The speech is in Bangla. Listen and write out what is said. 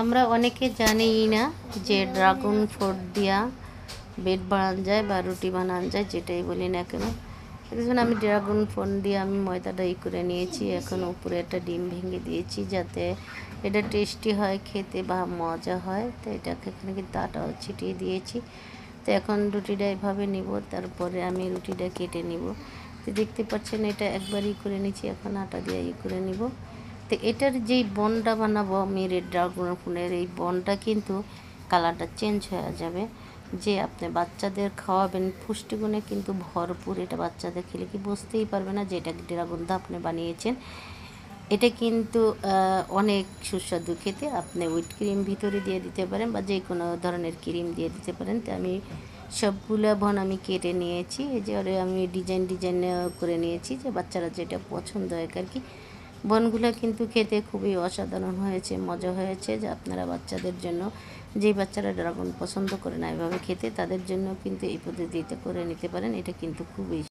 আমরা অনেকে জানিই না যে ড্রাগন ফ্রুট দিয়া ব্রেড বানানো যায় বা রুটি বানানো যায়, যেটাই বলি না কেন। দেখুন, আমি ড্রাগন ফ্রুট দিয়ে আমি ময়দাটা করে নিয়েছি। এখন উপরে একটা ডিম ভেঙে দিয়েছি যাতে এটা টেস্টি হয় খেতে বা মজা হয়। তো এটাকে এখানে কিন্তু আটাও ছিটিয়ে দিয়েছি। তো এখন রুটিটা এভাবে নিব, তারপরে আমি রুটিটা কেটে নিব। তো দেখতে পাচ্ছেন এটা একবারই করে নিচ্ছি, এখন আটা দিয়ে করে নিব। তো এটার যেই বনটা বানাবো আমি রেড ড্রাগন ফ্রুটের, এই বনটা কিন্তু কালারটা চেঞ্জ হয়ে যাবে। যে আপনি বাচ্চাদের খাওয়াবেন, পুষ্টিগুণে কিন্তু ভরপুর। এটা বাচ্চাদের খেলে কি বুঝতেই পারবে না যে এটা ড্রাগন দা আপনি বানিয়েছেন। এটা কিন্তু অনেক সুস্বাদু খেতে। আপনি হুইট ক্রিম ভিতরে দিয়ে দিতে পারেন বা যে কোনো ধরনের ক্রিম দিয়ে দিতে পারেন। তো আমি সবগুলো বন আমি কেটে নিয়েছি। এই যে আমি ডিজাইন করে নিয়েছি যে বাচ্চারা যেটা পছন্দ হয় আর কি। বনগুলো কিন্তু খেতে খুবই অসাধারণ হয়েছে, মজা হয়েছে। যে আপনারা বাচ্চাদের জন্য, যেই বাচ্চারা ড্রাগন পছন্দ করে না এভাবে খেতে, তাদের জন্য কিন্তু এই পদ্ধতিতে করে নিতে পারেন। এটা কিন্তু খুবই